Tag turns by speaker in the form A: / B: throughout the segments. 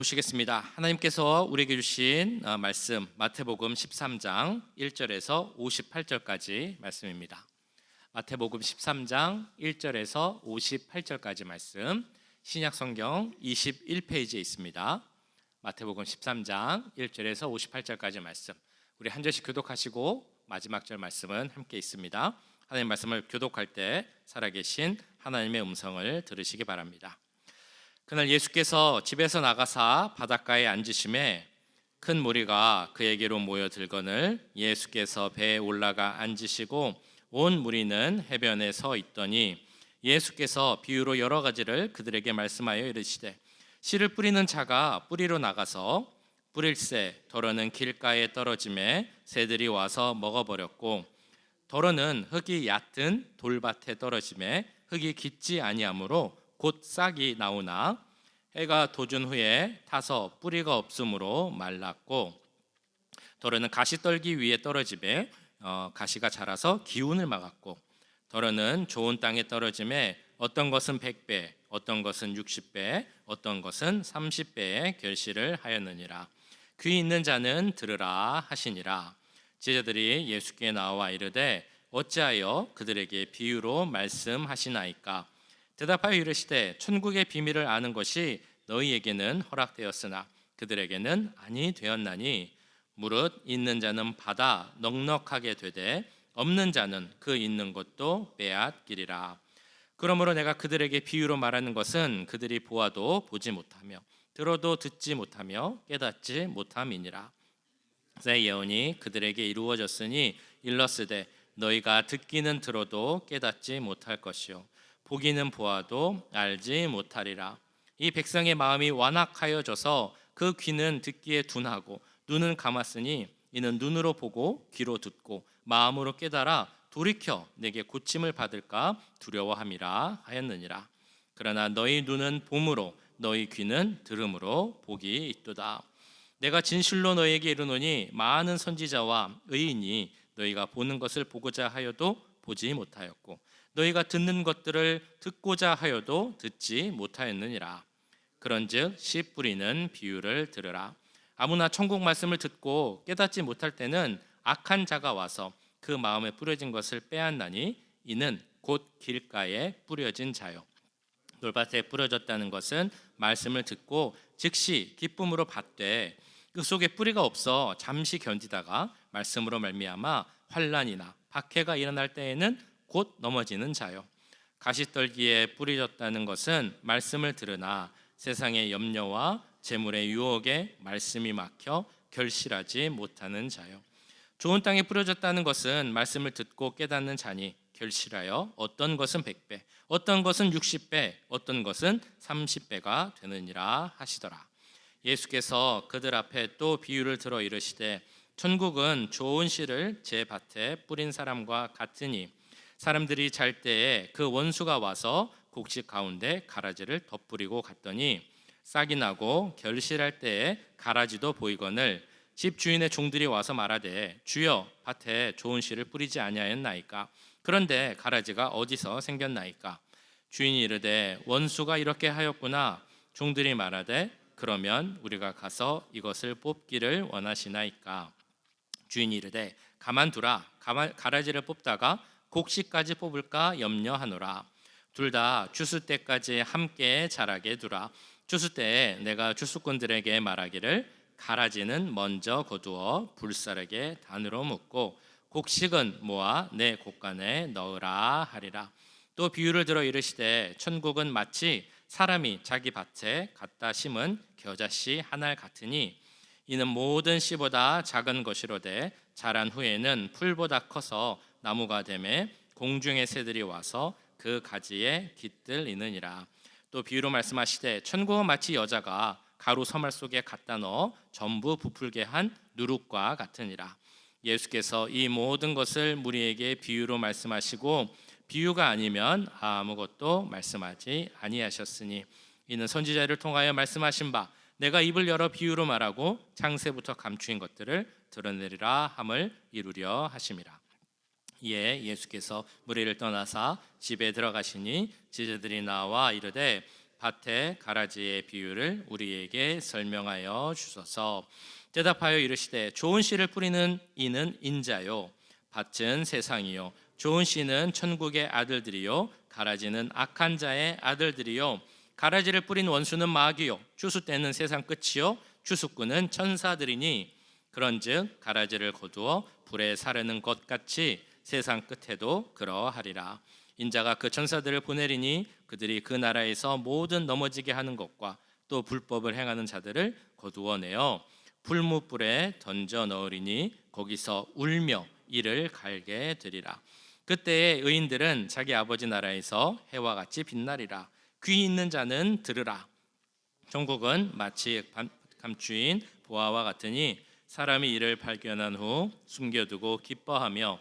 A: 보시겠습니다. 하나님께서 우리에게 주신 말씀 마태복음 13장 1절에서 58절까지 말씀입니다. 마태복음 13장 1절에서 58절까지 말씀, 신약성경 21페이지에 있습니다. 마태복음 13장 1절에서 58절까지 말씀, 우리 한 절씩 교독하시고 마지막 절 말씀은 함께 있습니다. 하나님 말씀을 교독할 때 살아계신 하나님의 음성을 들으시기 바랍니다. 그날 예수께서 집에서 나가사 바닷가에 앉으심에 큰 무리가 그에게로 모여들거늘 예수께서 배에 올라가 앉으시고 온 무리는 해변에 서 있더니 예수께서 비유로 여러 가지를 그들에게 말씀하여 이르시되 씨를 뿌리는 자가 뿌리로 나가서 뿌릴새 더러는 길가에 떨어짐에 새들이 와서 먹어버렸고 더러는 흙이 얕은 돌밭에 떨어짐에 흙이 깊지 아니하므로 곧 싹이 나오나 해가 돋은 후에 타서 뿌리가 없으므로 말랐고 더러는 가시떨기 위에 떨어짐에 가시가 자라서 기운을 막았고 더러는 좋은 땅에 떨어짐에 어떤 것은 100배 어떤 것은 60배 어떤 것은 30배의 결실을 하였느니라. 귀 있는 자는 들으라 하시니라. 제자들이 예수께 나와 이르되 어찌하여 그들에게 비유로 말씀하시나이까? 대답하여 이르시되 천국의 비밀을 아는 것이 너희에게는 허락되었으나 그들에게는 아니 되었나니 무릇 있는 자는 받아 넉넉하게 되되 없는 자는 그 있는 것도 빼앗기리라. 그러므로 내가 그들에게 비유로 말하는 것은 그들이 보아도 보지 못하며 들어도 듣지 못하며 깨닫지 못함이니라. 새 예언이 그들에게 이루어졌으니 일렀으되 너희가 듣기는 들어도 깨닫지 못할 것이요 보기는 보아도 알지 못하리라. 이 백성의 마음이 완악하여져서 그 귀는 듣기에 둔하고 눈은 감았으니 이는 눈으로 보고 귀로 듣고 마음으로 깨달아 돌이켜 내게 고침을 받을까 두려워함이라 하였느니라. 그러나 너희 눈은 봄으로 너희 귀는 들음으로 복이 있도다. 내가 진실로 너희에게 이르노니 많은 선지자와 의인이 너희가 보는 것을 보고자 하여도 보지 못하였고 너희가 듣는 것들을 듣고자 하여도 듣지 못하였느니라. 그런즉 씨 뿌리는 비유를 들으라. 아무나 천국 말씀을 듣고 깨닫지 못할 때는 악한 자가 와서 그 마음에 뿌려진 것을 빼앗나니 이는 곧 길가에 뿌려진 자요 돌밭에 뿌려졌다는 것은 말씀을 듣고 즉시 기쁨으로 받되 그 속에 뿌리가 없어 잠시 견디다가 말씀으로 말미암아 환난이나 박해가 일어날 때에는 곧 넘어지는 자요 가시떨기에 뿌려졌다는 것은 말씀을 들으나 세상의 염려와 재물의 유혹에 말씀이 막혀 결실하지 못하는 자요 좋은 땅에 뿌려졌다는 것은 말씀을 듣고 깨닫는 자니 결실하여 어떤 것은 100배 어떤 것은 60배 어떤 것은 30배가 되느니라 하시더라. 예수께서 그들 앞에 또 비유를 들어 이르시되 천국은 좋은 씨를 제 밭에 뿌린 사람과 같으니 사람들이 잘 때에 그 원수가 와서 곡식 가운데 가라지를 덧뿌리고 갔더니 싹이 나고 결실할 때에 가라지도 보이거늘 집 주인의 종들이 와서 말하되 주여 밭에 좋은 씨를 뿌리지 아니하였나이까? 그런데 가라지가 어디서 생겼나이까? 주인이 이르되 원수가 이렇게 하였구나. 종들이 말하되 그러면 우리가 가서 이것을 뽑기를 원하시나이까? 주인이 이르되 가만두라. 가라지를 뽑다가 곡식까지 뽑을까 염려하노라. 둘 다 추수 때까지 함께 자라게 두라. 추수 때에 내가 추수꾼들에게 말하기를 가라지는 먼저 거두어 불사르게 단으로 묶고 곡식은 모아 내 곡간에 넣으라 하리라. 또 비유를 들어 이르시되 천국은 마치 사람이 자기 밭에 갖다 심은 겨자씨 한 알 같으니 이는 모든 씨보다 작은 것이로되 자란 후에는 풀보다 커서 나무가 되매 공중의 새들이 와서 그 가지에 깃들이느니라. 또 비유로 말씀하시되 천국은 마치 여자가 가루 서말 속에 갖다 넣어 전부 부풀게 한 누룩과 같으니라. 예수께서 이 모든 것을 무리에게 비유로 말씀하시고 비유가 아니면 아무것도 말씀하지 아니하셨으니 이는 선지자를 통하여 말씀하신 바 내가 입을 열어 비유로 말하고 창세부터 감추인 것들을 드러내리라 함을 이루려 하심이라. 이에 예수께서 무리를 떠나사 집에 들어가시니 제자들이 나와 이르되 밭의 가라지의 비유를 우리에게 설명하여 주소서. 대답하여 이르시되 좋은 씨를 뿌리는 이는 인자요 밭은 세상이요 좋은 씨는 천국의 아들들이요 가라지는 악한 자의 아들들이요 가라지를 뿌린 원수는 마귀요 추수 때는 세상 끝이요 추수꾼은 천사들이니 그런즉 가라지를 거두어 불에 사르는 것 같이 세상 끝에도 그러하리라. 인자가 그 천사들을 보내리니 그들이 그 나라에서 모든 넘어지게 하는 것과 또 불법을 행하는 자들을 거두어내어 풀무불에 던져 넣으리니 거기서 울며 이를 갈게 되리라. 그때에 의인들은 자기 아버지 나라에서 해와 같이 빛나리라. 귀 있는 자는 들으라. 천국은 마치 감추인 보화와 같으니 사람이 이를 발견한 후 숨겨두고 기뻐하며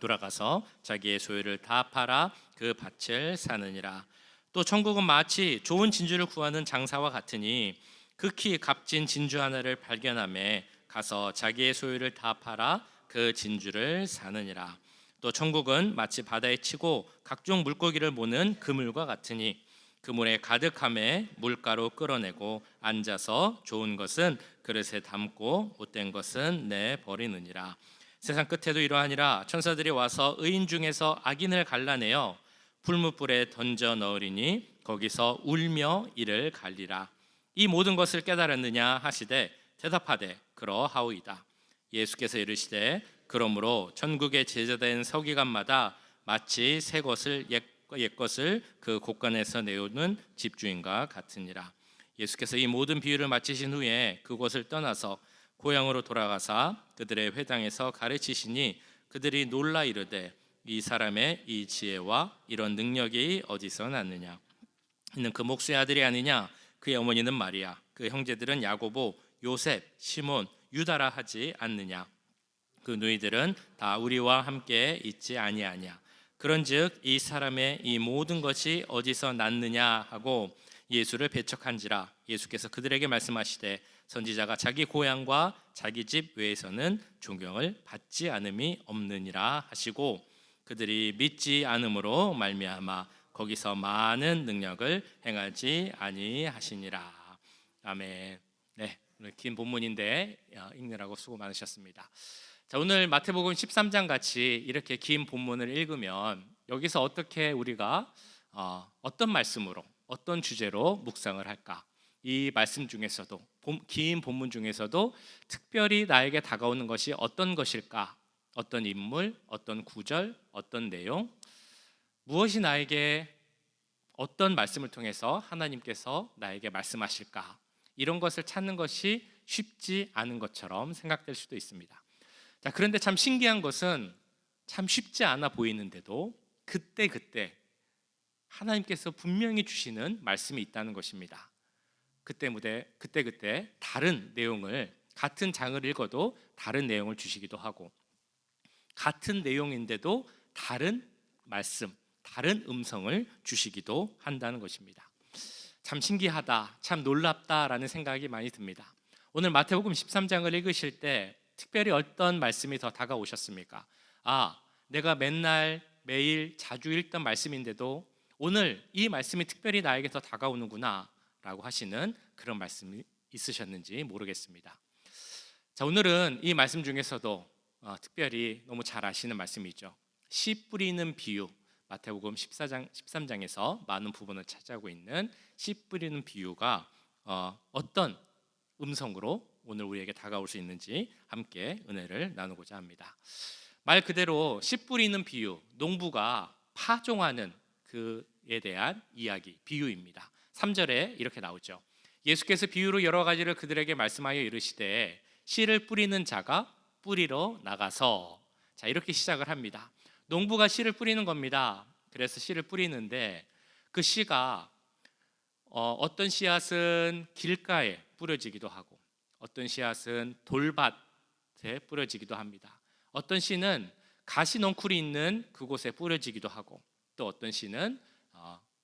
A: 돌아가서 자기의 소유를 다 팔아 그 밭을 사느니라. 또 천국은 마치 좋은 진주를 구하는 장사와 같으니 극히 값진 진주 하나를 발견하며 가서 자기의 소유를 다 팔아 그 진주를 사느니라. 또 천국은 마치 바다에 치고 각종 물고기를 모는 그물과 같으니 그물에 가득함에 물가로 끌어내고 앉아서 좋은 것은 그릇에 담고 못된 것은 내버리느니라. 세상 끝에도 이러하니라. 천사들이 와서 의인 중에서 악인을 갈라내어 풀무불에 던져 넣으리니 거기서 울며 이를 갈리라. 이 모든 것을 깨달았느냐 하시되 대답하되 그러하오이다. 예수께서 이르시되 그러므로 천국의 제자된 서기관마다 마치 새 것을 옛 것을 그 곳간에서 내오는 집주인과 같으니라. 예수께서 이 모든 비유를 마치신 후에 그곳을 떠나서 고향으로 돌아가사 그들의 회당에서 가르치시니 그들이 놀라 이르되 이 사람의 이 지혜와 이런 능력이 어디서 났느냐. 이는 그 목수의 아들이 아니냐. 그의 어머니는 마리아, 그 형제들은 야고보, 요셉, 시몬, 유다라 하지 않느냐. 그 누이들은 다 우리와 함께 있지 아니하냐. 그런즉 이 사람의 이 모든 것이 어디서 났느냐 하고 예수를 배척한지라. 예수께서 그들에게 말씀하시되 선지자가 자기 고향과 자기 집 외에서는 존경을 받지 않음이 없느니라 하시고 그들이 믿지 않음으로 말미암아 거기서 많은 능력을 행하지 아니하시니라. 아멘. 네, 오늘 긴 본문인데 읽느라고 수고 많으셨습니다. 자, 오늘 마태복음 13장 같이 이렇게 긴 본문을 읽으면 여기서 어떻게 우리가 어떤 말씀으로 어떤 주제로 묵상을 할까? 이 말씀 중에서도 긴 본문 중에서도 특별히 나에게 다가오는 것이 어떤 것일까? 어떤 인물, 어떤 구절, 어떤 내용, 무엇이 나에게 어떤 말씀을 통해서 하나님께서 나에게 말씀하실까? 이런 것을 찾는 것이 쉽지 않은 것처럼 생각될 수도 있습니다. 자, 그런데 참 신기한 것은 참 쉽지 않아 보이는데도 그때 하나님께서 분명히 주시는 말씀이 있다는 것입니다. 그때 다른 내용을 같은 장을 읽어도 다른 내용을 주시기도 하고 같은 내용인데도 다른 말씀, 다른 음성을 주시기도 한다는 것입니다. 참 신기하다, 참 놀랍다라는 생각이 많이 듭니다. 오늘 마태복음 13장을 읽으실 때 특별히 어떤 말씀이 더 다가오셨습니까? 내가 맨날 매일 자주 읽던 말씀인데도 오늘 이 말씀이 특별히 나에게 더 다가오는구나 라고 하시는 그런 말씀이 있으셨는지 모르겠습니다. 자, 오늘은 이 말씀 중에서도 특별히 너무 잘 아시는 말씀이죠. 씨 뿌리는 비유, 마태복음 13장에서 많은 부분을 차지하고 있는 씨 뿌리는 비유가 어떤 음성으로 오늘 우리에게 다가올 수 있는지 함께 은혜를 나누고자 합니다. 말 그대로 씨 뿌리는 비유, 농부가 파종하는 그에 대한 이야기, 비유입니다. 3절에 이렇게 나오죠. 예수께서 비유로 여러 가지를 그들에게 말씀하여 이르시되 씨를 뿌리는 자가 뿌리러 나가서, 자, 이렇게 시작을 합니다. 농부가 씨를 뿌리는 겁니다. 그래서 씨를 뿌리는데 그 씨가 어떤 씨앗은 길가에 뿌려지기도 하고 어떤 씨앗은 돌밭에 뿌려지기도 합니다. 어떤 씨는 가시 넝쿨이 있는 그곳에 뿌려지기도 하고 또 어떤 씨는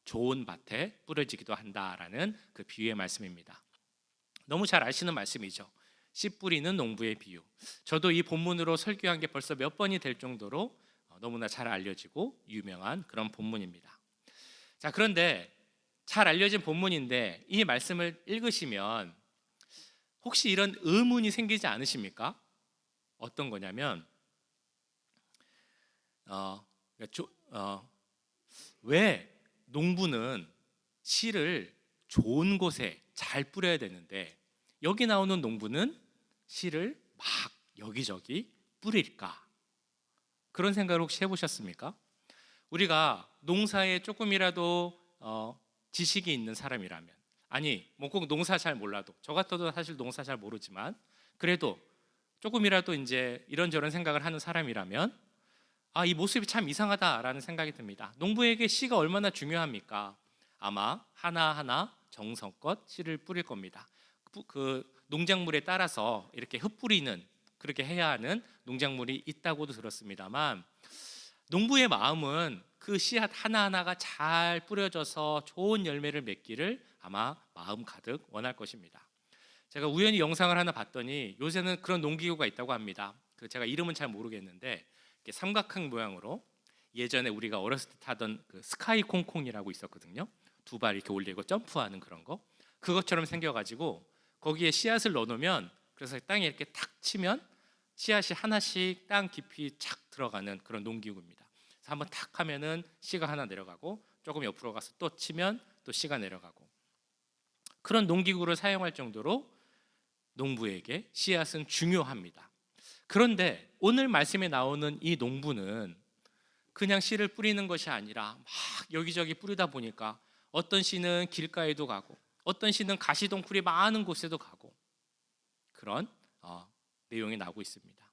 A: 좋은 밭에 뿌려지기도 한다라는 그 비유의 말씀입니다. 너무 잘 아시는 말씀이죠. 씨 뿌리는 농부의 비유. 저도 이 본문으로 설교한 게 벌써 몇 번이 될 정도로 너무나 잘 알려지고 유명한 그런 본문입니다. 자, 그런데 잘 알려진 본문인데 이 말씀을 읽으시면 혹시 이런 의문이 생기지 않으십니까? 어떤 거냐면 어, 왜 농부는 씨를 좋은 곳에 잘 뿌려야 되는데 여기 나오는 농부는 씨를 막 여기저기 뿌릴까? 그런 생각을 혹시 해보셨습니까? 우리가 농사에 조금이라도 지식이 있는 사람이라면, 아니 뭐 꼭 농사 잘 몰라도, 저 같아도 사실 농사 잘 모르지만 그래도 조금이라도 이제 이런저런 생각을 하는 사람이라면 이 모습이 참 이상하다라는 생각이 듭니다. 농부에게 씨가 얼마나 중요합니까? 아마 하나하나 정성껏 씨를 뿌릴 겁니다. 그 농작물에 따라서 이렇게 흩뿌리는, 그렇게 해야 하는 농작물이 있다고도 들었습니다만, 농부의 마음은 그 씨앗 하나하나가 잘 뿌려져서 좋은 열매를 맺기를 아마 마음 가득 원할 것입니다. 제가 우연히 영상을 하나 봤더니 요새는 그런 농기구가 있다고 합니다. 제가 이름은 잘 모르겠는데 삼각형 모양으로, 예전에 우리가 어렸을 때 타던 그 스카이 콩콩이라고 있었거든요. 두 발 이렇게 올리고 점프하는 그런 거, 그것처럼 생겨가지고 거기에 씨앗을 넣어놓으면, 그래서 땅에 이렇게 탁 치면 씨앗이 하나씩 땅 깊이 착 들어가는 그런 농기구입니다. 그래서 한번 탁 하면은 씨가 하나 내려가고, 조금 옆으로 가서 또 치면 또 씨가 내려가고, 그런 농기구를 사용할 정도로 농부에게 씨앗은 중요합니다. 그런데 오늘 말씀에 나오는 이 농부는 그냥 씨를 뿌리는 것이 아니라 막 여기저기 뿌리다 보니까 어떤 씨는 길가에도 가고 어떤 씨는 가시덩굴이 많은 곳에도 가고, 그런 내용이 나오고 있습니다.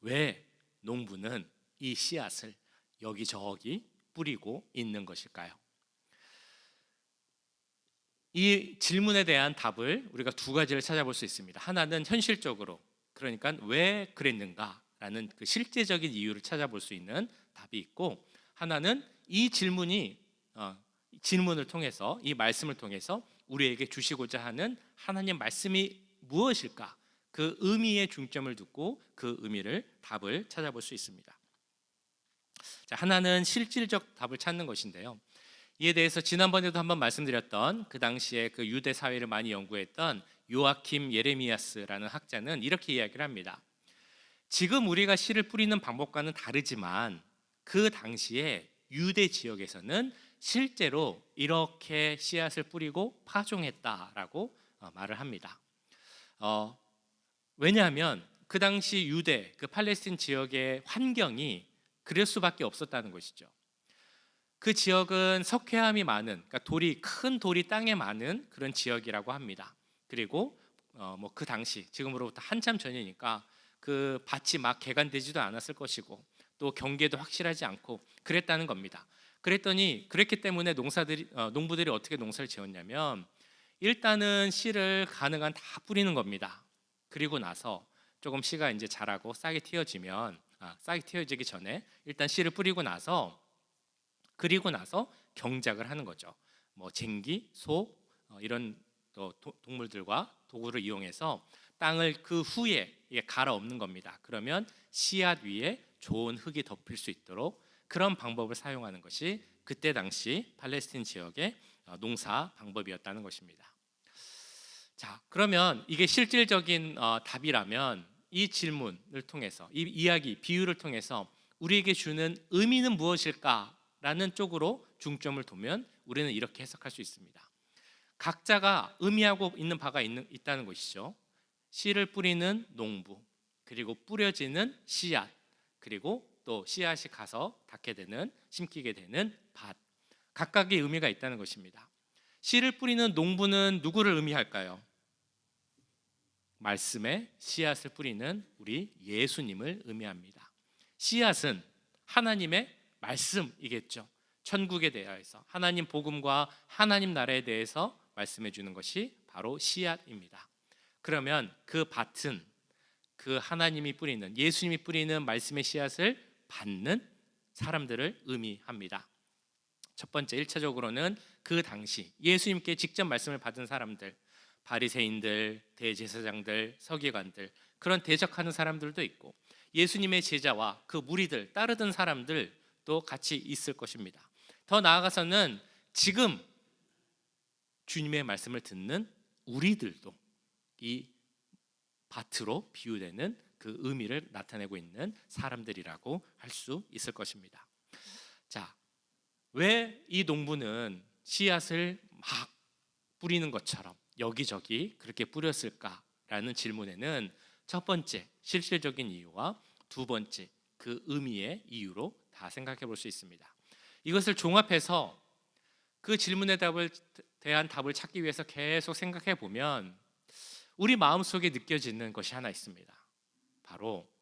A: 왜 농부는 이 씨앗을 여기저기 뿌리고 있는 것일까요? 이 질문에 대한 답을 우리가 두 가지를 찾아볼 수 있습니다. 하나는 현실적으로, 그러니까 왜 그랬는가라는 그 실제적인 이유를 찾아볼 수 있는 답이 있고, 하나는 이 질문을 통해서, 이 말씀을 통해서 우리에게 주시고자 하는 하나님 말씀이 무엇일까, 그 의미에 중점을 두고 그 의미를, 답을 찾아볼 수 있습니다. 자, 하나는 실질적 답을 찾는 것인데요. 이에 대해서 지난번에도 한번 말씀드렸던, 그 당시에 그 유대 사회를 많이 연구했던 요아킴 예레미야스라는 학자는 이렇게 이야기를 합니다. 지금 우리가 씨를 뿌리는 방법과는 다르지만 그 당시에 유대 지역에서는 실제로 이렇게 씨앗을 뿌리고 파종했다라고 말을 합니다. 왜냐하면 그 당시 유대, 그 팔레스틴 지역의 환경이 그럴 수밖에 없었다는 것이죠. 그 지역은 석회암이 많은, 그러니까 큰 돌이 땅에 많은 그런 지역이라고 합니다. 그리고 그 당시, 지금으로부터 한참 전이니까 그 밭이 막 개간되지도 않았을 것이고, 또 경계도 확실하지 않고 그랬다는 겁니다. 그랬기 때문에 농부들이 어떻게 농사를 지었냐면, 일단은 씨를 가능한 다 뿌리는 겁니다. 그리고 나서 조금 씨가 이제 자라고 싹이 틔어지기 전에 일단 씨를 뿌리고 나서, 그리고 나서 경작을 하는 거죠. 뭐 쟁기, 소, 이런 동물들과 도구를 이용해서 땅을 그 후에 갈아엎는 겁니다. 그러면 씨앗 위에 좋은 흙이 덮일 수 있도록 그런 방법을 사용하는 것이 그때 당시 팔레스틴 지역의 농사 방법이었다는 것입니다. 자, 그러면 이게 실질적인 답이라면 이 질문을 통해서, 이 이야기, 비유를 통해서 우리에게 주는 의미는 무엇일까라는 쪽으로 중점을 두면 우리는 이렇게 해석할 수 있습니다. 각자가 의미하고 있는 바가 있다는 것이죠. 씨를 뿌리는 농부, 그리고 뿌려지는 씨앗, 그리고 또 씨앗이 가서 심기게 되는 밭, 각각의 의미가 있다는 것입니다. 씨를 뿌리는 농부는 누구를 의미할까요? 말씀에 씨앗을 뿌리는 우리 예수님을 의미합니다. 씨앗은 하나님의 말씀이겠죠. 천국에 대해서, 하나님 복음과 하나님 나라에 대해서 말씀해 주는 것이 바로 씨앗입니다. 그러면 그 밭은 그 하나님이 뿌리는, 예수님이 뿌리는 말씀의 씨앗을 받는 사람들을 의미합니다. 첫 번째, 1차적으로는 그 당시 예수님께 직접 말씀을 받은 사람들, 바리새인들, 대제사장들, 서기관들, 그런 대적하는 사람들도 있고, 예수님의 제자와 그 무리들, 따르던 사람들도 같이 있을 것입니다. 더 나아가서는 지금 주님의 말씀을 듣는 우리들도 이 밭으로 비유되는 그 의미를 나타내고 있는 사람들이라고 할 수 있을 것입니다. 자, 왜 이 농부는 씨앗을 막 뿌리는 것처럼 여기저기 그렇게 뿌렸을까라는 질문에는 첫 번째 실질적인 이유와 두 번째 그 의미의 이유로 다 생각해 볼 수 있습니다. 이것을 종합해서 그 질문에 대한 답을 찾기 위해서 계속 생각해 보면 우리 마음속에 느껴지는 것이 하나 있습니다. 바로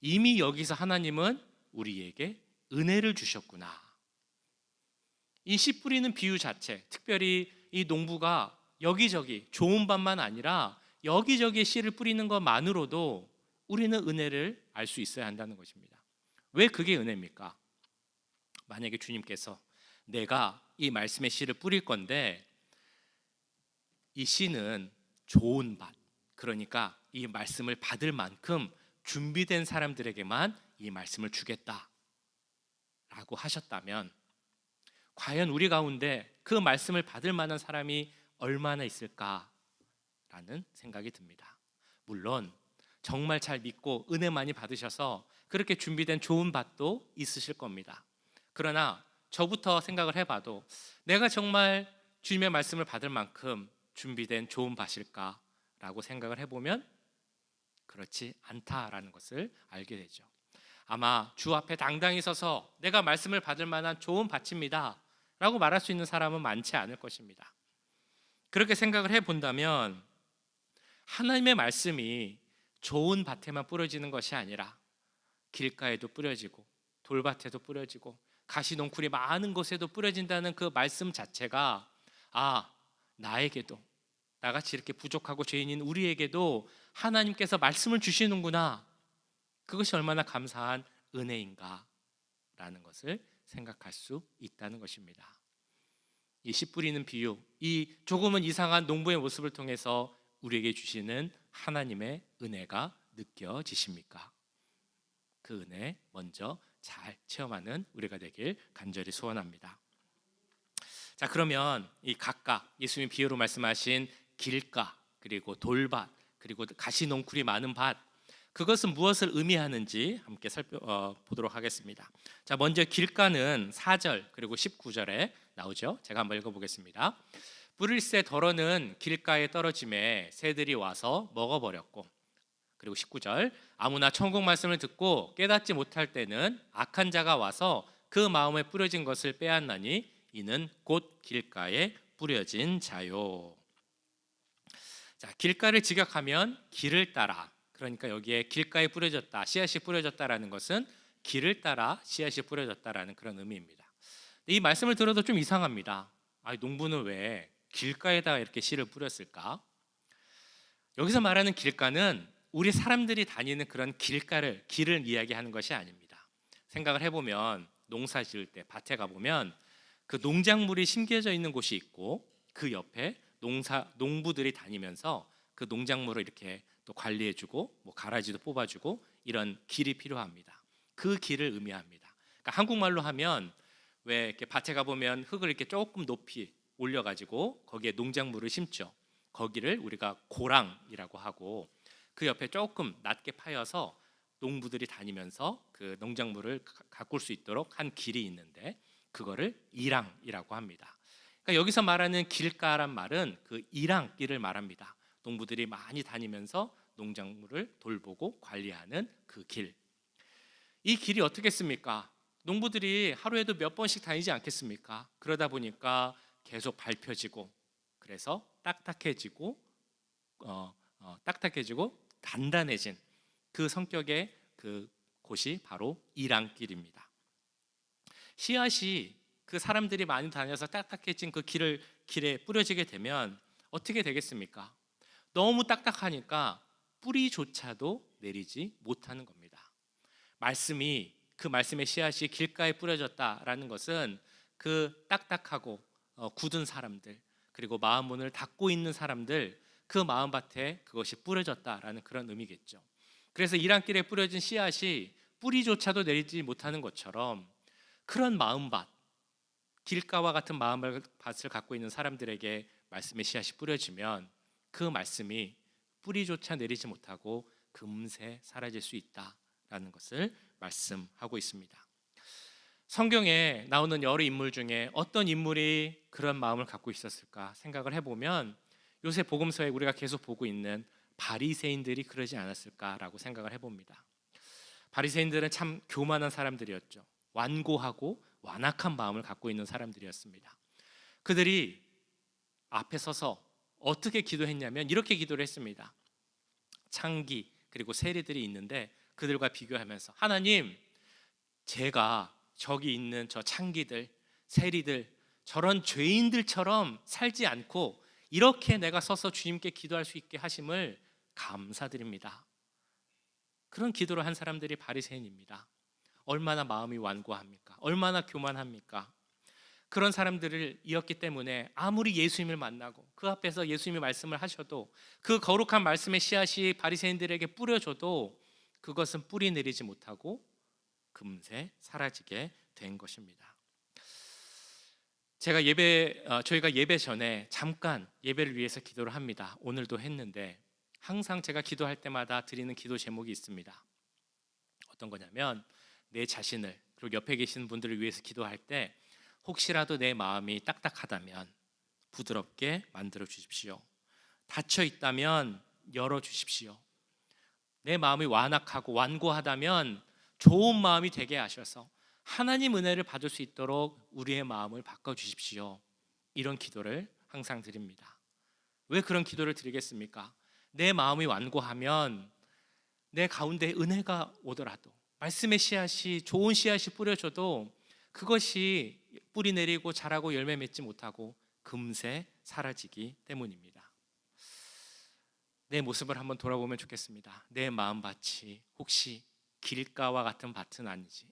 A: 이미 여기서 하나님은 우리에게 은혜를 주셨구나. 이 씨 뿌리는 비유 자체, 특별히 이 농부가 여기저기 좋은 밭만 아니라 여기저기 씨를 뿌리는 것만으로도 우리는 은혜를 알 수 있어야 한다는 것입니다. 왜 그게 은혜입니까? 만약에 주님께서 내가 이 말씀의 씨를 뿌릴 건데 이 씨는 좋은 밭, 그러니까 이 말씀을 받을 만큼 준비된 사람들에게만 이 말씀을 주겠다 라고 하셨다면 과연 우리 가운데 그 말씀을 받을 만한 사람이 얼마나 있을까라는 생각이 듭니다. 물론 정말 잘 믿고 은혜 많이 받으셔서 그렇게 준비된 좋은 밭도 있으실 겁니다. 그러나 저부터 생각을 해봐도 내가 정말 주님의 말씀을 받을 만큼 준비된 좋은 밭일까라고 생각을 해보면 그렇지 않다라는 것을 알게 되죠. 아마 주 앞에 당당히 서서 내가 말씀을 받을 만한 좋은 밭입니다 라고 말할 수 있는 사람은 많지 않을 것입니다. 그렇게 생각을 해본다면 하나님의 말씀이 좋은 밭에만 뿌려지는 것이 아니라 길가에도 뿌려지고 돌밭에도 뿌려지고 가시농쿨이 많은 곳에도 뿌려진다는 그 말씀 자체가 나에게도 나같이 이렇게 부족하고 죄인인 우리에게도 하나님께서 말씀을 주시는구나, 그것이 얼마나 감사한 은혜인가 라는 것을 생각할 수 있다는 것입니다. 이 씨 뿌리는 비유, 이 조금은 이상한 농부의 모습을 통해서 우리에게 주시는 하나님의 은혜가 느껴지십니까? 그 은혜 먼저 잘 체험하는 우리가 되길 간절히 소원합니다. 자, 그러면 이 각각 예수님 비유로 말씀하신 길가, 그리고 돌밭, 그리고 가시농쿨이 많은 밭, 그것은 무엇을 의미하는지 함께 보도록 하겠습니다. 자, 먼저 길가는 4절 그리고 19절에 나오죠. 제가 한번 읽어보겠습니다. 뿌릴새 덜어는 길가에 떨어짐에 새들이 와서 먹어버렸고, 그리고 19절, 아무나 천국 말씀을 듣고 깨닫지 못할 때는 악한 자가 와서 그 마음에 뿌려진 것을 빼앗나니 이는 곧 길가에 뿌려진 자요. 자, 길가를 직역하면 길을 따라, 그러니까 여기에 길가에 뿌려졌다, 씨앗이 뿌려졌다라는 것은 길을 따라 씨앗이 뿌려졌다라는 그런 의미입니다. 이 말씀을 들어도 좀 이상합니다. 농부는 왜 길가에다가 이렇게 씨를 뿌렸을까? 여기서 말하는 길가는 우리 사람들이 다니는 그런 길을 이야기하는 것이 아닙니다. 생각을 해보면 농사 지을 때 밭에 가보면 그 농작물이 심겨져 있는 곳이 있고 그 옆에 농부들이 다니면서 그 농작물을 이렇게 또 관리해주고 뭐 가라지도 뽑아주고 이런 길이 필요합니다. 그 길을 의미합니다. 그러니까 한국말로 하면 왜 이렇게 밭에 가보면 흙을 이렇게 조금 높이 올려가지고 거기에 농작물을 심죠. 거기를 우리가 고랑이라고 하고 그 옆에 조금 낮게 파여서 농부들이 다니면서 그 농작물을 가꿀 수 있도록 한 길이 있는데 그거를 이랑이라고 합니다. 그러니까 여기서 말하는 길가란 말은 그 이랑길을 말합니다. 농부들이 많이 다니면서 농작물을 돌보고 관리하는 그 길. 이 길이 어떻겠습니까? 농부들이 하루에도 몇 번씩 다니지 않겠습니까? 그러다 보니까 계속 밟혀지고 그래서 딱딱해지고 단단해진 그 성격의 그 곳이 바로 이랑길입니다. 씨앗이 그 사람들이 많이 다녀서 딱딱해진 그 길에 뿌려지게 되면 어떻게 되겠습니까? 너무 딱딱하니까 뿌리조차도 내리지 못하는 겁니다. 그 말씀의 씨앗이 길가에 뿌려졌다라는 것은 그 딱딱하고 굳은 사람들, 그리고 마음 문을 닫고 있는 사람들, 그 마음밭에 그것이 뿌려졌다라는 그런 의미겠죠. 그래서 이랑길에 뿌려진 씨앗이 뿌리조차도 내리지 못하는 것처럼 그런 마음밭, 길가와 같은 마음을 밭을 갖고 있는 사람들에게 말씀의 씨앗이 뿌려지면 그 말씀이 뿌리조차 내리지 못하고 금세 사라질 수 있다라는 것을 말씀하고 있습니다. 성경에 나오는 여러 인물 중에 어떤 인물이 그런 마음을 갖고 있었을까 생각을 해보면 요새 복음서에 우리가 계속 보고 있는 바리새인들이 그러지 않았을까라고 생각을 해봅니다. 바리새인들은 참 교만한 사람들이었죠. 완고하고 완악한 마음을 갖고 있는 사람들이었습니다. 그들이 앞에 서서 어떻게 기도했냐면 이렇게 기도를 했습니다. 창기 그리고 세리들이 있는데 그들과 비교하면서 하나님, 제가 저기 있는 저 창기들, 세리들, 저런 죄인들처럼 살지 않고 이렇게 내가 서서 주님께 기도할 수 있게 하심을 감사드립니다. 그런 기도를 한 사람들이 바리새인입니다. 얼마나 마음이 완고합니까? 얼마나 교만합니까? 그런 사람들을 이었기 때문에 아무리 예수님을 만나고 그 앞에서 예수님이 말씀을 하셔도 그 거룩한 말씀의 씨앗이 바리새인들에게 뿌려져도 그것은 뿌리 내리지 못하고 금세 사라지게 된 것입니다. 저희가 예배 전에 잠깐 예배를 위해서 기도를 합니다. 오늘도 했는데 항상 제가 기도할 때마다 드리는 기도 제목이 있습니다. 어떤 거냐면 내 자신을 그리고 옆에 계시는 분들을 위해서 기도할 때 혹시라도 내 마음이 딱딱하다면 부드럽게 만들어 주십시오. 닫혀 있다면 열어 주십시오. 내 마음이 완악하고 완고하다면 좋은 마음이 되게 하셔서 하나님 은혜를 받을 수 있도록 우리의 마음을 바꿔 주십시오. 이런 기도를 항상 드립니다. 왜 그런 기도를 드리겠습니까? 내 마음이 완고하면 내 가운데 은혜가 오더라도 말씀의 씨앗이 좋은 씨앗이 뿌려져도 그것이 뿌리 내리고 자라고 열매 맺지 못하고 금세 사라지기 때문입니다. 내 모습을 한번 돌아보면 좋겠습니다. 내 마음밭이 혹시 길가와 같은 밭은 아니지,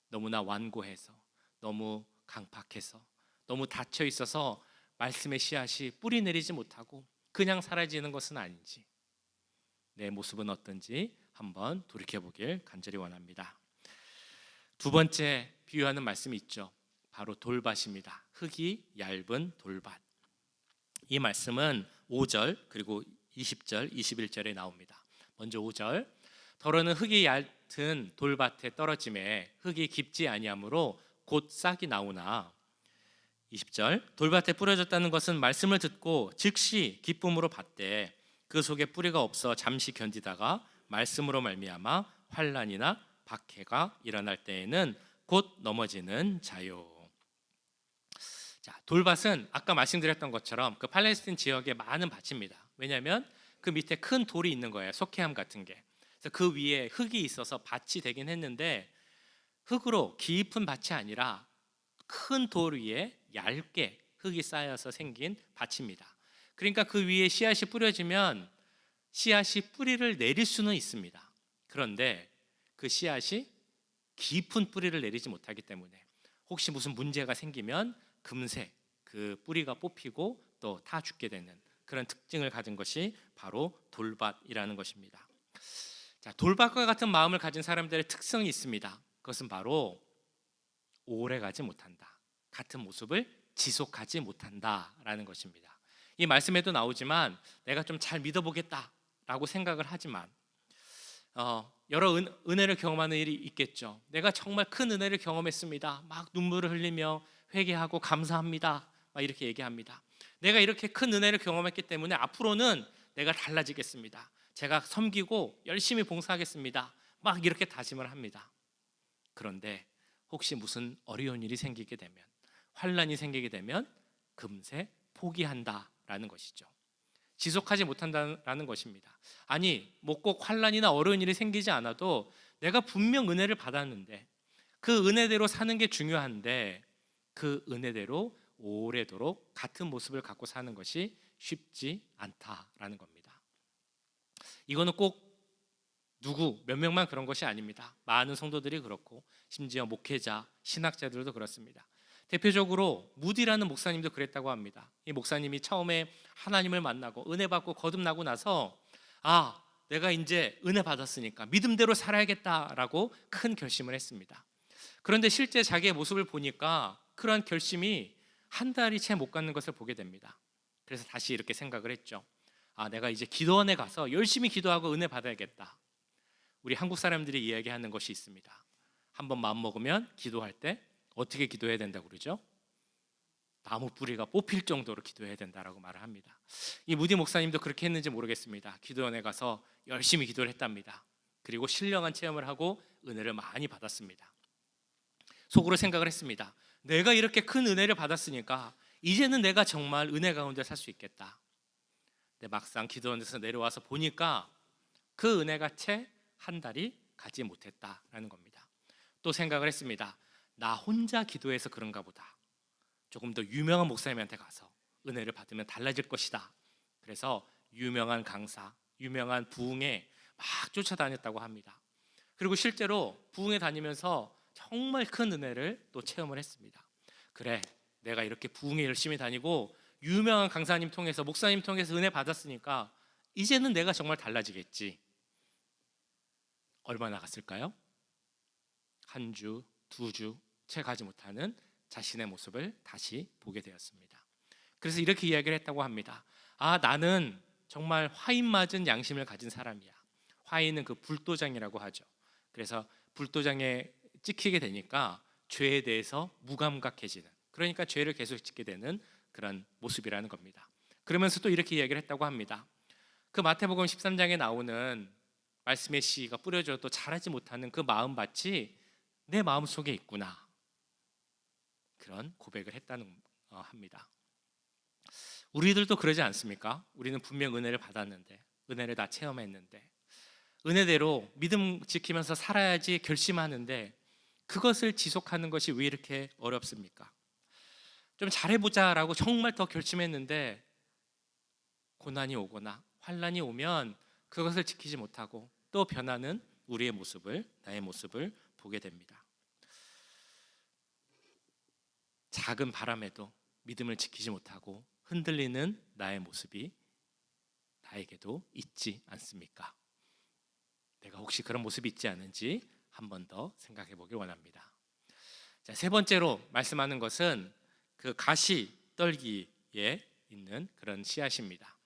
A: 너무나 완고해서 너무 강팍해서 너무 닫혀 있어서 말씀의 씨앗이 뿌리 내리지 못하고 그냥 사라지는 것은 아닌지, 내 모습은 어떤지 한번 돌이켜보길 간절히 원합니다. 두 번째 비유하는 말씀이 있죠. 바로 돌밭입니다. 흙이 얇은 돌밭. 이 말씀은 5절 그리고 20절, 21절에 나옵니다. 먼저 5절. 더러는 흙이 얕은 돌밭에 떨어짐에 흙이 깊지 아니하므로 곧 싹이 나오나. 20절. 돌밭에 뿌려졌다는 것은 말씀을 듣고 즉시 기쁨으로 받되 그 속에 뿌리가 없어 잠시 견디다가 말씀으로 말미암아 환난이나 박해가 일어날 때에는 곧 넘어지는 자요. 자, 돌밭은 아까 말씀드렸던 것처럼 그 팔레스틴 지역의 많은 밭입니다. 왜냐하면 그 밑에 큰 돌이 있는 거예요. 속회함 같은 게. 그래서 그 위에 흙이 있어서 밭이 되긴 했는데 흙으로 깊은 밭이 아니라 큰 돌 위에 얇게 흙이 쌓여서 생긴 밭입니다. 그러니까 그 위에 씨앗이 뿌려지면 씨앗이 뿌리를 내릴 수는 있습니다. 그런데 그 씨앗이 깊은 뿌리를 내리지 못하기 때문에 혹시 무슨 문제가 생기면 금세 그 뿌리가 뽑히고 또 타 죽게 되는 그런 특징을 가진 것이 바로 돌밭이라는 것입니다. 자, 돌밭과 같은 마음을 가진 사람들의 특성이 있습니다. 그것은 바로 오래가지 못한다. 같은 모습을 지속하지 못한다라는 것입니다. 이 말씀에도 나오지만 내가 좀 잘 믿어보겠다라고 생각을 하지만 여러 은혜를 경험하는 일이 있겠죠. 내가 정말 큰 은혜를 경험했습니다. 막 눈물을 흘리며 회개하고 감사합니다. 막 이렇게 얘기합니다. 내가 이렇게 큰 은혜를 경험했기 때문에 앞으로는 내가 달라지겠습니다. 제가 섬기고 열심히 봉사하겠습니다. 막 이렇게 다짐을 합니다. 그런데 혹시 무슨 어려운 일이 생기게 되면, 환난이 생기게 되면 금세 포기한다라는 것이죠. 지속하지 못한다라는 것입니다. 아니, 뭐 꼭 환난이나 어려운 일이 생기지 않아도 내가 분명 은혜를 받았는데 그 은혜대로 사는 게 중요한데 그 은혜대로 오래도록 같은 모습을 갖고 사는 것이 쉽지 않다라는 겁니다. 이거는 꼭 몇 명만 그런 것이 아닙니다. 많은 성도들이 그렇고 심지어 목회자, 신학자들도 그렇습니다. 대표적으로 무디라는 목사님도 그랬다고 합니다. 이 목사님이 처음에 하나님을 만나고 은혜 받고 거듭나고 나서 내가 이제 은혜 받았으니까 믿음대로 살아야겠다라고 큰 결심을 했습니다. 그런데 실제 자기의 모습을 보니까 그러한 결심이 한 달이 채 못 가는 것을 보게 됩니다. 그래서 다시 이렇게 생각을 했죠. 내가 이제 기도원에 가서 열심히 기도하고 은혜 받아야겠다. 우리 한국 사람들이 이야기하는 것이 있습니다. 한번 마음 먹으면 기도할 때 어떻게 기도해야 된다고 그러죠? 나무 뿌리가 뽑힐 정도로 기도해야 된다라고 말을 합니다. 이 무디 목사님도 그렇게 했는지 모르겠습니다. 기도원에 가서 열심히 기도를 했답니다. 그리고 신령한 체험을 하고 은혜를 많이 받았습니다. 속으로 생각을 했습니다. 내가 이렇게 큰 은혜를 받았으니까 이제는 내가 정말 은혜 가운데 살 수 있겠다. 근데 막상 기도원에서 내려와서 보니까 그 은혜가 채 한 달이 가지 못했다라는 겁니다. 또 생각을 했습니다. 나 혼자 기도해서 그런가 보다. 조금 더 유명한 목사님한테 가서 은혜를 받으면 달라질 것이다. 그래서 유명한 강사, 유명한 부흥회 막 쫓아다녔다고 합니다. 그리고 실제로 부흥회 다니면서 정말 큰 은혜를 또 체험을 했습니다. 그래, 내가 이렇게 부흥회 열심히 다니고 유명한 강사님 통해서 목사님 통해서 은혜 받았으니까 이제는 내가 정말 달라지겠지. 얼마나 갔을까요? 한 주, 두 주 채 가지 못하는 자신의 모습을 다시 보게 되었습니다. 그래서 이렇게 이야기를 했다고 합니다. 나는 정말 화인 맞은 양심을 가진 사람이야. 화인은 그 불도장이라고 하죠. 그래서 불도장에 찍히게 되니까 죄에 대해서 무감각해지는, 그러니까 죄를 계속 짓게 되는 그런 모습이라는 겁니다. 그러면서 또 이렇게 이야기를 했다고 합니다. 그 마태복음 13장에 나오는 말씀의 씨가 뿌려져도 자라지 못하는 그 마음밭이 내 마음속에 있구나, 그런 고백을 했다는 합니다. 우리들도 그러지 않습니까? 우리는 분명 은혜를 받았는데, 은혜를 다 체험했는데, 은혜대로 믿음 지키면서 살아야지 결심하는데 그것을 지속하는 것이 왜 이렇게 어렵습니까? 좀 잘해보자라고 정말 더 결심했는데 고난이 오거나 환난이 오면 그것을 지키지 못하고 또 변하는 우리의 모습을, 나의 모습을 보게 됩니다. 작은 바람에도 믿음을 지키지 못하고 흔들리는 나의 모습이 나에게도 있지 않습니까? 내가 혹시 그런 모습이 있지 않은지 한 번 더 생각해 보길 원합니다. 자, 세 번째로 말씀하는 것은 그 가시 떨기에 있는 그런 씨앗입니다.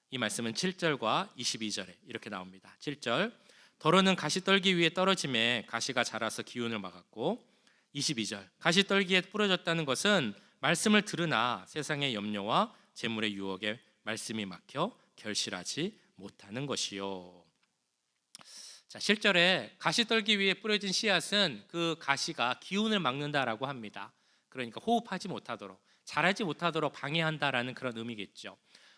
A: 이 말씀은 7절과 22절에 이렇게 나옵니다. 7절, 더러는 가시 떨기 위에 떨어짐에 가시가 자라서 기운을 막았고, 22절, 가시 떨기에 뿌려졌다는 것은 말씀을 들으나 세상의 염려와 재물의 유혹에 말씀이 막혀 결실하지 못하는 것이요. 자, 실절에 가시 떨기 위에 뿌려진 씨앗은 그 가시가 기운을 막는다라고 합니다. 그러니까 호흡하지 못하도록, 자라지 못하도록 방해한다라는 그런 의미겠죠.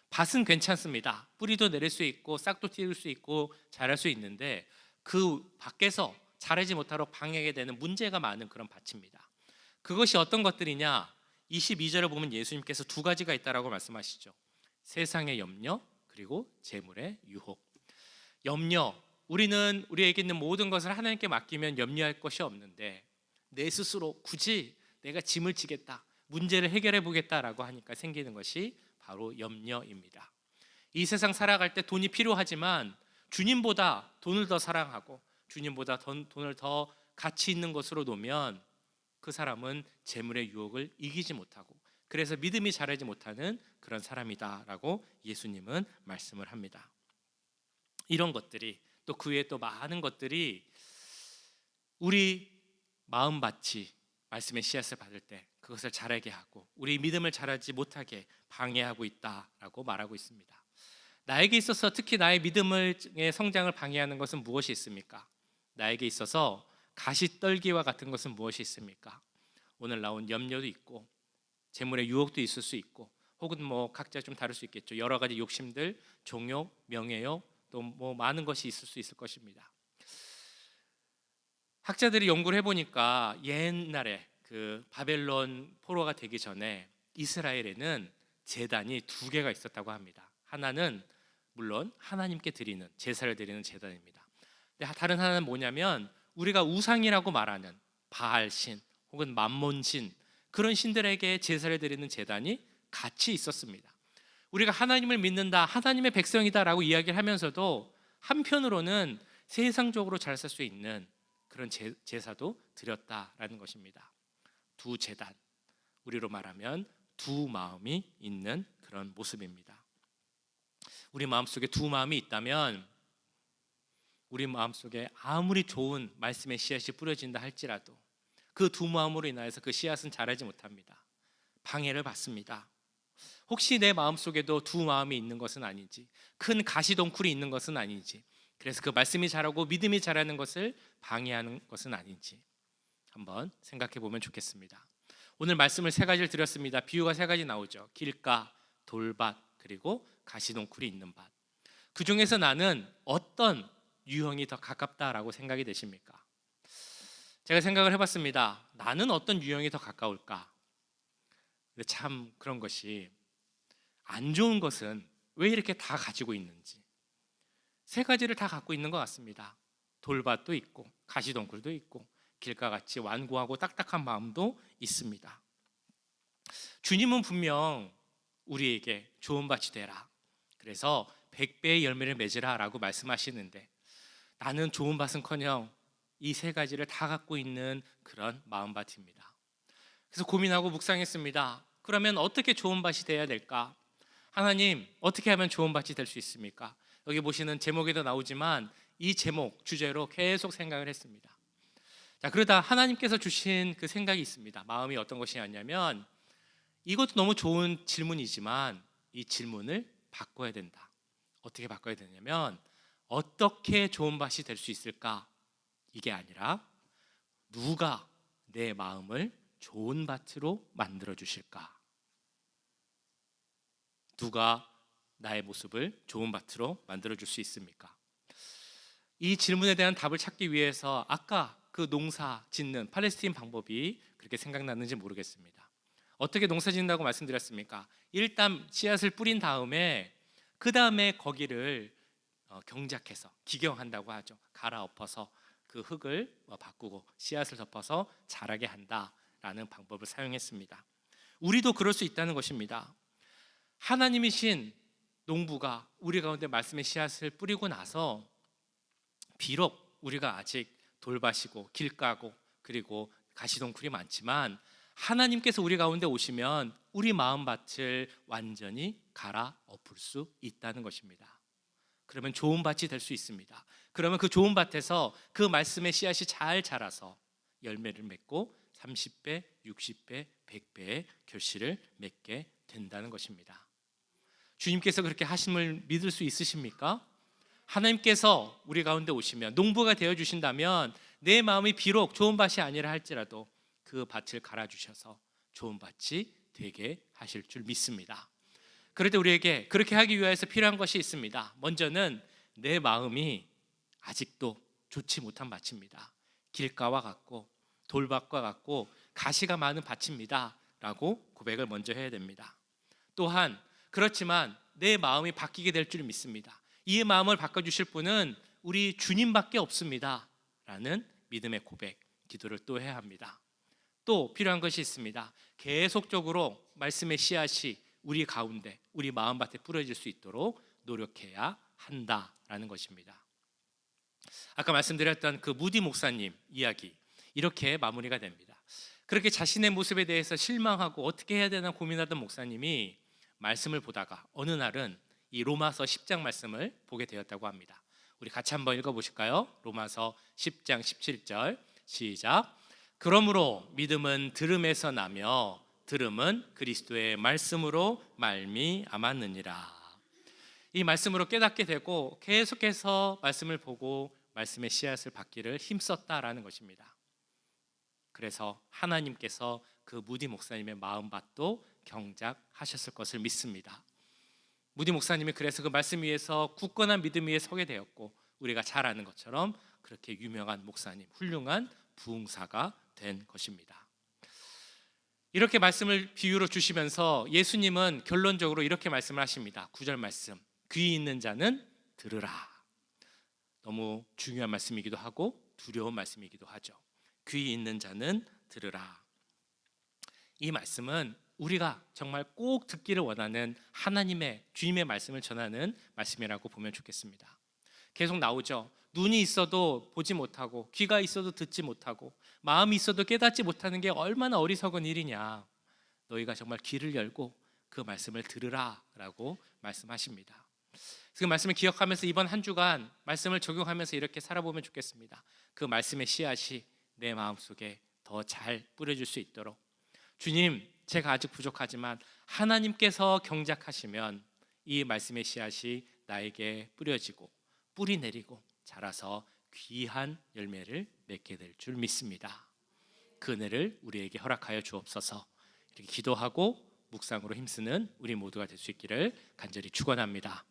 A: 밭은 괜찮습니다. 뿌리도 내릴 수 있고 싹도 틔울 수 있고 자랄 수 있는데 그 밖에서 자라지 못하도록 방해하게 되는 문제가 많은 그런 밭입니다. 그것이 어떤 것들이냐? 22절을 보면 예수님께서 두 가지가 있다라고 말씀하시죠. 세상의 염려, 그리고 재물의 유혹. 염려, 우리는 우리에게 있는 모든 것을 하나님께 맡기면 염려할 것이 없는데 내 스스로 굳이 내가 짐을 지겠다, 문제를 해결해 보겠다라고 하니까 생기는 것이 바로 염려입니다. 이 세상 살아갈 때 돈이 필요하지만 주님보다 돈을 더 사랑하고 주님보다 돈을 더 가치 있는 것으로 놓으면 그 사람은 재물의 유혹을 이기지 못하고 그래서 믿음이 자라지 못하는 그런 사람이다라고 예수님은 말씀을 합니다. 이런 것들이 또 그 외에 또 많은 것들이 우리 마음밭이 말씀의 씨앗을 받을 때 그것을 자라게 하고 우리 믿음을 자라지 못하게 방해하고 있다라고 말하고 있습니다. 나에게 있어서 특히 나의 믿음의 성장을 방해하는 것은 무엇이 있습니까? 나에게 있어서 가시떨기와 같은 것은 무엇이 있습니까? 오늘 나온 염려도 있고 재물의 유혹도 있을 수 있고 혹은 각자 좀 다를 수 있겠죠. 여러 가지 욕심들, 종욕, 명예욕, 또 많은 것이 있을 수 있을 것입니다. 학자들이 연구를 해보니까 옛날에 그 바벨론 포로가 되기 전에 이스라엘에는 제단이 두 개가 있었다고 합니다. 하나는 물론 하나님께 드리는 제사를 드리는 제단입니다. 근데 다른 하나는 뭐냐면 우리가 우상이라고 말하는 바알신 혹은 맘몬신, 그런 신들에게 제사를 드리는 제단이 같이 있었습니다. 우리가 하나님을 믿는다, 하나님의 백성이다라고 이야기를 하면서도 한편으로는 세상적으로 잘 살 수 있는 그런 제사도 드렸다라는 것입니다. 두 제단, 우리로 말하면 두 마음이 있는 그런 모습입니다. 우리 마음속에 두 마음이 있다면 우리 마음속에 아무리 좋은 말씀의 씨앗이 뿌려진다 할지라도 그 두 마음으로 인하여서 그 씨앗은 자라지 못합니다. 방해를 받습니다. 혹시 내 마음속에도 두 마음이 있는 것은 아닌지, 큰 가시덩굴이 있는 것은 아닌지, 그래서 그 말씀이 자라고 믿음이 자라는 것을 방해하는 것은 아닌지 한번 생각해 보면 좋겠습니다. 오늘 말씀을 세 가지를 드렸습니다. 비유가 세 가지 나오죠. 길가, 돌밭, 그리고 가시덩굴이 있는 밭. 그 중에서 나는 어떤 유형이 더 가깝다라고 생각이 되십니까? 제가 생각을 해봤습니다. 나는 어떤 유형이 더 가까울까? 근데 참 그런 것이 안 좋은 것은 왜 이렇게 다 가지고 있는지 세 가지를 다 갖고 있는 것 같습니다. 돌밭도 있고 가시덩굴도 있고 길가같이 완고하고 딱딱한 마음도 있습니다. 주님은 분명 우리에게 좋은 밭이 되라, 그래서 100배의 열매를 맺으라 라고 말씀하시는데 나는 좋은 밭은커녕 이 세 가지를 다 갖고 있는 그런 마음밭입니다. 그래서 고민하고 묵상했습니다. 그러면 어떻게 좋은 밭이 돼야 될까? 하나님, 어떻게 하면 좋은 밭이 될 수 있습니까? 여기 보시는 제목에도 나오지만 이 제목 주제로 계속 생각을 했습니다. 자, 그러다 하나님께서 주신 그 생각이 있습니다. 마음이 어떤 것이었냐면 이것도 너무 좋은 질문이지만 이 질문을 바꿔야 된다. 어떻게 바꿔야 되냐면 어떻게 좋은 밭이 될 수 있을까? 이게 아니라 누가 내 마음을 좋은 밭으로 만들어 주실까? 누가 나의 모습을 좋은 밭으로 만들어 줄 수 있습니까? 이 질문에 대한 답을 찾기 위해서 아까 그 농사 짓는 팔레스틴 방법이 그렇게 생각났는지 모르겠습니다. 어떻게 농사 짓는다고 말씀드렸습니까? 일단 씨앗을 뿌린 다음에 그 다음에 거기를 경작해서 기경한다고 하죠. 갈아엎어서 그 흙을 바꾸고 씨앗을 덮어서 자라게 한다라는 방법을 사용했습니다. 우리도 그럴 수 있다는 것입니다. 하나님이신 농부가 우리 가운데 말씀의 씨앗을 뿌리고 나서 비록 우리가 아직 돌밭이고 길가고 그리고 가시덩굴이 많지만 하나님께서 우리 가운데 오시면 우리 마음밭을 완전히 갈아엎을 수 있다는 것입니다. 그러면 좋은 밭이 될 수 있습니다. 그러면 그 좋은 밭에서 그 말씀의 씨앗이 잘 자라서 열매를 맺고 30배, 60배, 100배의 결실을 맺게 된다는 것입니다. 주님께서 그렇게 하심을 믿을 수 있으십니까? 하나님께서 우리 가운데 오시면 농부가 되어주신다면 내 마음이 비록 좋은 밭이 아니라 할지라도 그 밭을 갈아주셔서 좋은 밭이 되게 하실 줄 믿습니다. 그럴 때 우리에게 그렇게 하기 위해서 필요한 것이 있습니다. 먼저는 내 마음이 아직도 좋지 못한 밭입니다. 길가와 같고 돌밭과 같고 가시가 많은 밭입니다 라고 고백을 먼저 해야 됩니다. 또한 그렇지만 내 마음이 바뀌게 될 줄 믿습니다. 이 마음을 바꿔주실 분은 우리 주님밖에 없습니다 라는 믿음의 고백, 기도를 또 해야 합니다. 또 필요한 것이 있습니다. 계속적으로 말씀의 씨앗이 우리 가운데, 우리 마음밭에 뿌려질 수 있도록 노력해야 한다라는 것입니다. 아까 말씀드렸던 그 무디 목사님 이야기, 이렇게 마무리가 됩니다. 그렇게 자신의 모습에 대해서 실망하고 어떻게 해야 되나 고민하던 목사님이 말씀을 보다가 어느 날은 이 로마서 10장 말씀을 보게 되었다고 합니다. 우리 같이 한번 읽어보실까요? 로마서 10장 17절 시작. 그러므로 믿음은 들음에서 나며 들음은 그리스도의 말씀으로 말미암았느니라. 이 말씀으로 깨닫게 되고 계속해서 말씀을 보고 말씀의 씨앗을 받기를 힘썼다라는 것입니다. 그래서 하나님께서 그 무디 목사님의 마음밭도 경작하셨을 것을 믿습니다. 무디 목사님이 그래서 그 말씀 위에서 굳건한 믿음 위에 서게 되었고 우리가 잘 아는 것처럼 그렇게 유명한 목사님, 훌륭한 부흥사가 된 것입니다. 이렇게 말씀을 비유로 주시면서 예수님은 결론적으로 이렇게 말씀을 하십니다. 9절 말씀, 귀 있는 자는 들으라. 너무 중요한 말씀이기도 하고 두려운 말씀이기도 하죠. 귀 있는 자는 들으라. 이 말씀은 우리가 정말 꼭 듣기를 원하는 하나님의 주님의 말씀을 전하는 말씀이라고 보면 좋겠습니다. 계속 나오죠. 눈이 있어도 보지 못하고 귀가 있어도 듣지 못하고 마음이 있어도 깨닫지 못하는 게 얼마나 어리석은 일이냐. 너희가 정말 귀를 열고 그 말씀을 들으라라고 말씀하십니다. 그 말씀을 기억하면서 이번 한 주간 말씀을 적용하면서 이렇게 살아보면 좋겠습니다. 그 말씀의 씨앗이 내 마음속에 더 잘 뿌려질 수 있도록, 주님, 제가 아직 부족하지만 하나님께서 경작하시면 이 말씀의 씨앗이 나에게 뿌려지고 뿌리 내리고 자라서 귀한 열매를 맺게 될 줄 믿습니다. 그 은혜를 우리에게 허락하여 주옵소서. 이렇게 기도하고 묵상으로 힘쓰는 우리 모두가 될 수 있기를 간절히 축원합니다.